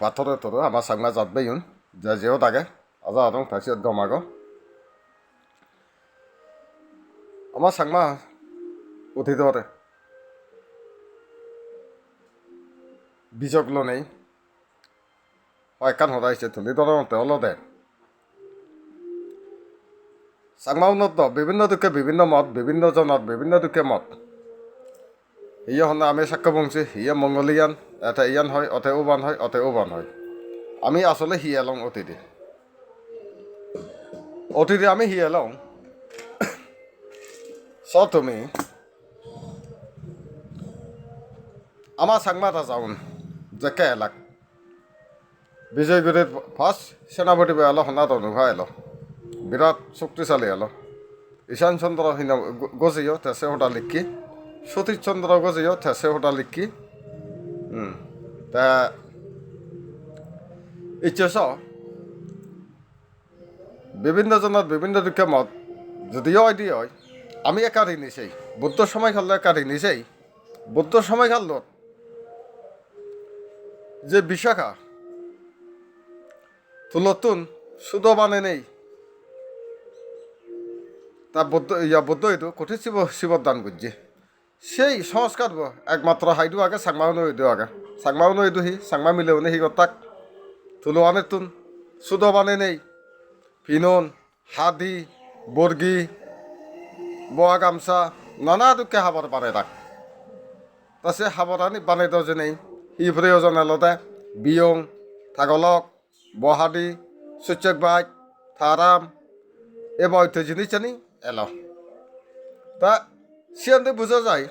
পাথরে তরু আমার সাংমা জাতবাই ইউন যা যেও তাকে আজা আদং থাকছি দমাগো আমার সাংমা উঠি ধরে বিজকলো নেই হয় কান হরাইছে তুলি ধরতে হলো দে সাংমা উন্নত বিভিন্ন দুঃখে বিভিন্ন মত বিভিন্ন জনত বিভিন্ন দুঃখে মত ইয়ে হন আমি সাক্ষ্য বংশী ইয়ে মঙ্গলিয়ান এটা ইয়ান হয় অতে উবান হয় অতে উবান হয় আমি আসলে হিয়ালং অতিথি অতিথি আমি হিয়ালং চ তুমি আমার সাংমাটা যাওন যে কে এলাক বিজয়গুরির ফার্স্ট সেনাপতি এলো হনা তনুভা এলো বিরাট শক্তিশালী এলো ঈশান চন্দ্র হিনা গজিও তেসে হোটা লিখি সতীশ চন্দ্র গজিও তেসে হোটা লিখি তা ইচ্ছেছ বিভিন্ন জনের বিভিন্ন দুঃখে মত যদিও হয় দিয়ে হয় আমি একারি নিছেই বুদ্ধ সময় খাল একারি নিছেই বুদ্ধ সময় খাল যে বিশাখা তুলতুন শুধু মানে নেই তা বুদ্ধ এইটো কঠিন শিবর দান করছে সেই সংস্কার একমাত্র হাইডু আগে সাংমাউনো হইদু আগে সাংমাউনো হইদু হি সাংমা মিলেও নে হি গতাক তুলো আনে তুন শুধু মানে নেই ফিনন হাদি বর্গি বোয়া গামছা নানা দুঃখে হাবর বানাই রাখ তা সে হাবরানি বানাই দাও যে নেই হি প্রয়োজন এলতে বিয়ং থাগলক বহাদি সূচক বাইক থারাম এবার হইতে জিনিস জানি এলো তা সিয়ান্তে বোঝা যায়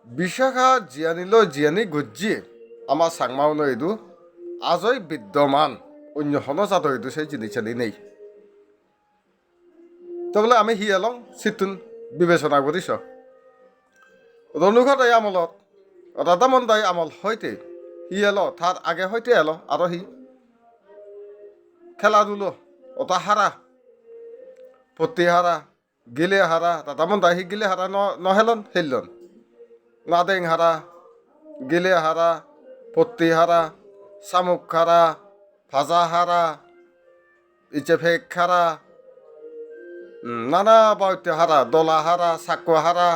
বিশাখা জিয়ানি গজ্জিয়ে আমার সাংমাউনো এইদু আজই বিদ্যমান অন্য হনজাত হইদু সেই জিনিসানি নেই তো বলে আমি হি এলং সিতুন বিবেচনা করিস রনুঘট এই আমলত রাধামন দাই আমল হইতে হি এলো তার আগে হইতে এলো আরো হি খেলাধুলো ওটা হারা পত্তি হারা গিলে হারা রাধামন দাই হি গিলে হারা নহেলন হেলন নাদেং হারা গিলে হারা পত্তি হারা শামুক হারা ভাজা হারা ইচে ফেক হারা নানা বাউতে হারা দলা হারা চাকু হারা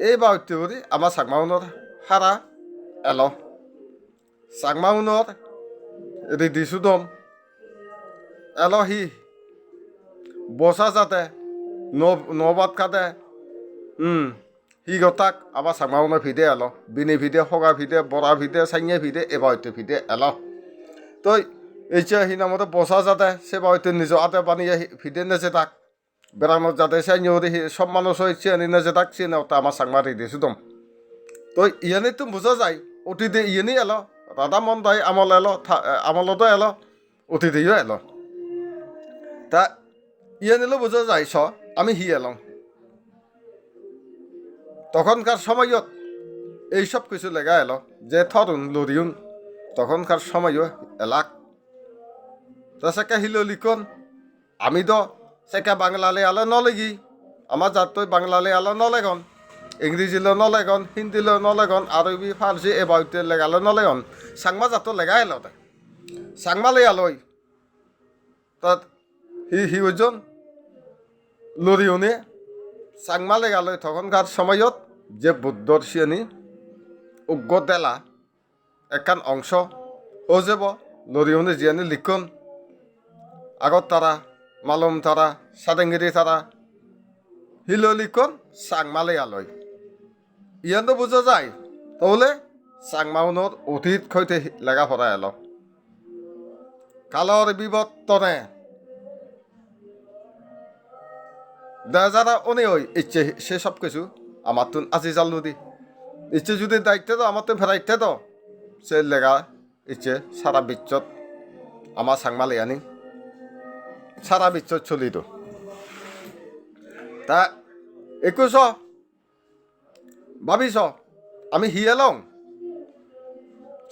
এই বাউতে করি আমার চাকমাউনৰ হারা এলো চাকমাউনৰ রেডি সুদম এলো হি বসা যাতে নবাদ কাটে হি গতাক আবার চাকমাউনৰ ভিদে এলো বিনি ভিদে হগা ভিদে বরা ভিদে চাইঙে ভিদে এ বাউতে ভিদে এলো তই এইচে হি নামতে বসা যাতে সে বাউতে নিজৰ আতে পানি ভিদে নেছে তাক বেড়ানোর যাতে সে নিয়ে সব মানুষ হয়েছে এনে যে ডাকছি না ওটা আমার সাংমারি দিয়েছি তুম তো ইয়ানি তুমি বোঝা যায় অতিথি ইয়ানি এলো রাধা মন দাই আমল এলো আমলতো এলো অতিথিও এলো তা ইয়ানিলো বোঝা যায় স আমি হি এলং তখনকার সময়ত এইসব কিছু লেগা এলো যে থরুন লরিউন তখনকার সময়ও এলাক তা সে হিল লিখন আমি তো সেকা বাংলালে আলো নলেগি আমার জাত বাংলালে আলো নলেগন ইংরেজিলে নলেগন হিন্দিলে নলেগন আরবি ফার্সি এবাউতে লেগালে নলেগন সাংমা জাত লেগা এলতে সাংমালে আলই তাত হি ওজন লরিউনে সাংমা লেগালয় তখনকার সময়ত যে বুদ্ধর সিয়ানি উগ্র দেলা একান অংশ ও যাব লরিউনে জিয়ানি লিখন আগত তারা মালুম তারা সাদেঙ্গিরি তারা হিললিখন চাংমালে আলয় ইয়ান বোঝা যায় তাহলে চাংমাউনৰ অতীত সৈতে লেগা ভরা এলো কালর বিবর্তনে যারা অনে ওই ইচ্ছে সে সব কিছু আমার তুন আজি জাল্লু দি ইচ্ছে যদি দায়িত্ব তো আমার তো ফেরাইতে তো সে লেগা ইচ্ছে সারা বিশ্বত আমার চাংমালে আনি সারা বিশ্বত চলিত তা একুশ ভাবিস আমি হিয়েলং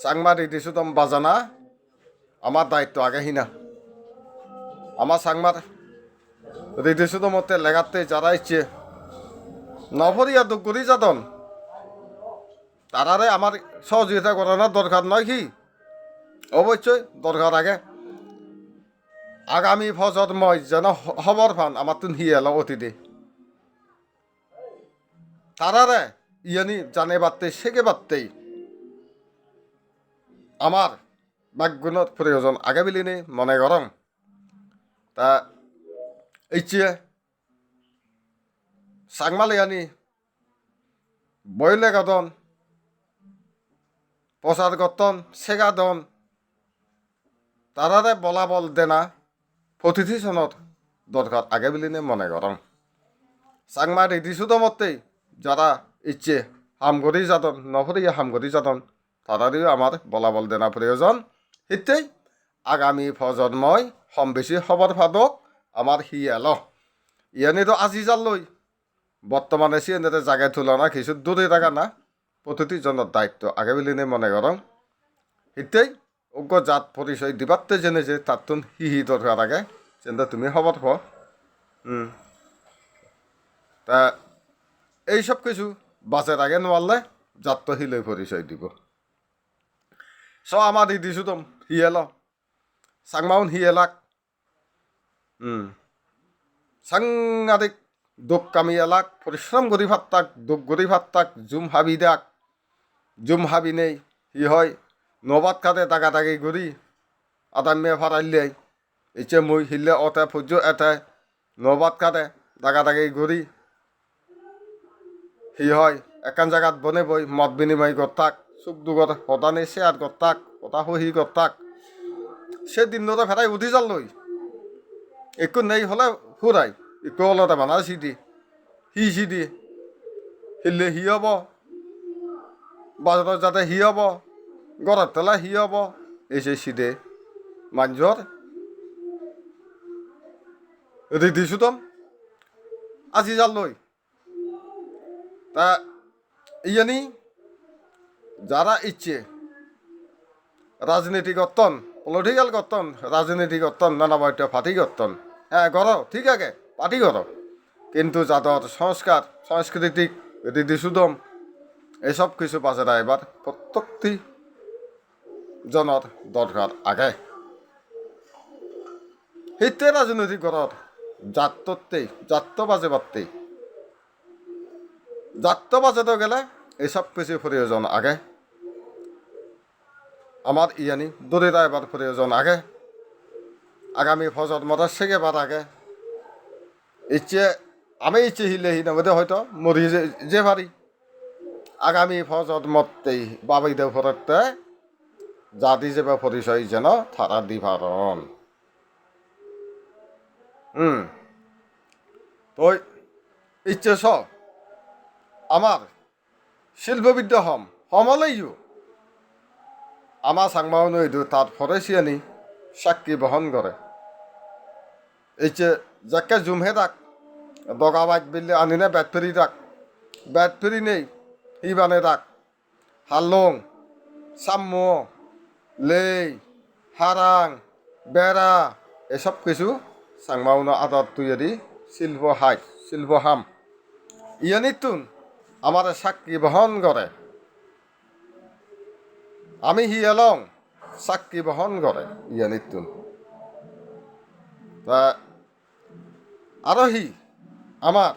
চাংমা দিছো তম বাজানা আমার দায়িত্ব আগে হিনা আমার চাংমার রেডিছো তো মতে লেগাতে যারা ইচ্ছে নভরিয়া দুগুরি যাতন তারারে আমার সহযোগিতা করানোর দরকার নয় কি অবশ্যই দরকার আগে আগামী প্রজন্মই যেন খবর পান আমার তুন হিয়াল অতীতে তারারে ইয়ানি জানে বাড়তে শেখে বাড়তেই আমার বাকগুণের প্রয়োজন আগে বিলিনি মনে গরম তা ইচ্ছে সাংমালিয়ানি বইলে গদন প্রচার গতন সেগাদন তারারে বলা বল দেনা প্রতিটি সনত দরকার আগে বিলিনে মনে গরম সাংমা রেডি শুধু মতেই যারা ইচ্ছে হামগরি যাতন নফরিয়া হামগরি যাতন তারারিও আমার বলা বল দেনা প্রয়োজন সেটাই আগামী প্রজন্মই কম বেশি খবর ফাদক আমার হিয়াল ইয়ানি তো আজি জালই বর্তমানে সিএনএতে জায়গায় তুলনা কিছু দূরে থাকা না প্রতিটি জনের দায়িত্ব আগে বিলিনে মনে গরম সেটাই অজ্ঞ জাত পরিচয় দিবাতে জেনে যে তার হি দরকার আগে যেটা তুমি খবর প তা এইসব কিছু বাঁচের আগে নোয়ারলে জাত হিলই পরিচয় দিব আমার দিছো তো হিয়েল সাংমাউন হিয়েলাক সাংঘাতিক দুঃখ কামি এলাক পরিশ্রম করি ভাত্তাক দুঃখ করি ভাত্তাক জুম হাবি দেখ জুম হাবি নেই হি হয় নবাদ খাতে টাকা টাকি করি আদামিয়া ফারাইলে ইচ্ছে মুই হিলে অতে ফুজ এতে নবাদ খাতে টাকা টাকি করি হি হয় একান জায়গাত বনে বই মত বিনিময় করতাক সুখ দুগত সদানে শেয়ার করতাক কথা সহি করতাক সে দিন ফেরাই উঠি যাল লই একটু নেই হলে ফুরাই একটু হলতে বানা সিদি সিদি হিলে হি হব বাজারত যাতে হি হব গড়ার তেলা হি হব এসে সিদে মাঞ্জর রেডি শুতম আজি যাল লই তা ইয়ানি যারা ইচ্ছে রাজনীতি গঠন পলিটিক্যাল গঠন রাজনীতি গঠন নানা বৈঠক ফাটি গঠন হ্যাঁ করো ঠিক আছে পার্টি করো কিন্তু যাদের সংস্কার সাংস্কৃতিক রীতি সুদম এসব কিছু পাশে এবার প্রত্যেকটি জনের দরকার আগে সেইতে রাজনৈতিক ঘর জাত বাজে বাড়তেই জাত বাজাতে গেলে এসব কিছু প্রয়োজন আগে আমার ইয়ানি দরিদ্র এবার প্রয়োজন আগে আগামী প্রজন্মটা শেখেবার আগে ইচ্ছে আমি ইচ্ছে হিলে হিনামতে হয়তো মরি যে পারি আগামী প্রজন্মতেই বাবাইদের ফরতে জাতি যেবা পরিচয় যেন তারা দিভারণ তো ইচ্ছে স আমার শিল্পবিদ্যা হমলেইও আমার সাংমাও নইদু তার ফরেসিয়ানি সাক্ষী বহন করে এই যে যাকে জুমহে রাখ দগা বাইক বিল্লে আনিনে ব্যাট ফেরি রাখ ব্যাট ফেরি নেই হিবানে রাখ হালং সাম্য লেই হারাং বেড়া এসব কিছু সাংমাউন আদর তুইয়ারি শিল্প হাম ইয়ানিতুন আমার সাক্ষী বহন করে আমি হি এলং সাক্ষী বহন করে ইয়ানিতুন তা আরো হি আমার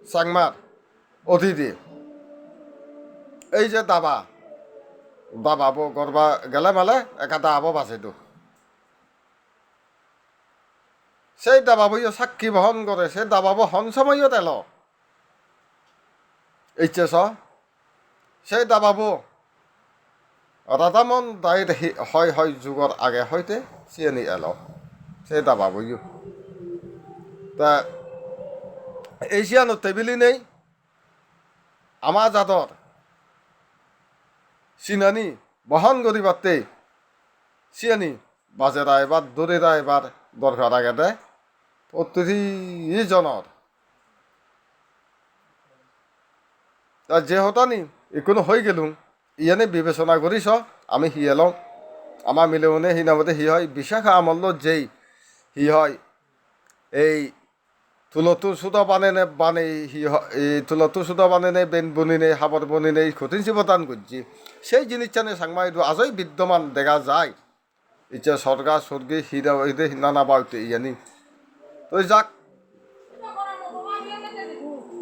সাংমার অতিথি এই যে দাবা বো গরবা গেলে মেলে একা দাবো বাঁচেতো সেই দাবাবইও সাক্ষী বহন করে সে দাবাবো হন সময়ও তেল এইচেস সেই দাবাবো রাধামন দায়িত হয় যুগর আগে হইতে চিনি এল সে দাবাবইও তা এশিয়ানো টেবিলি নেই আমার জাতর সিনানি বহন করি পারতে সিয়ানি বাজেরা এবার দরেরা এবার দরকার আগে দেয় প্রতিটি জনের তা যে হতানি এখনো হয়ে গেলুম ইয়ানে বিবেচনা করিস আমি হি এলং আমার মিলেমনে হি নামতে হি হয় বিশাখা আমল্ল যেই হি হয় এই তুলতু সুদা বানে হি এই তুলতু সুদা বানে বেন বনি নেই হাবর বনি নেই ক্ষতিন শিবতান করছি সেই জিনিসটা নিয়ে সাংমাই আজই বিদ্যমান দেখা যায় ইচ্ছা সরকার সর্গে হিরা হইতে নানা বাউতে ইয়ানি তো যাক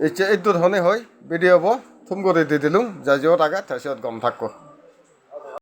ইচ্ছা এই ধরনের হয় ভিডিও থুম করে দিয়ে দিলুম যা যাওয়ার আগে তার গম থাকো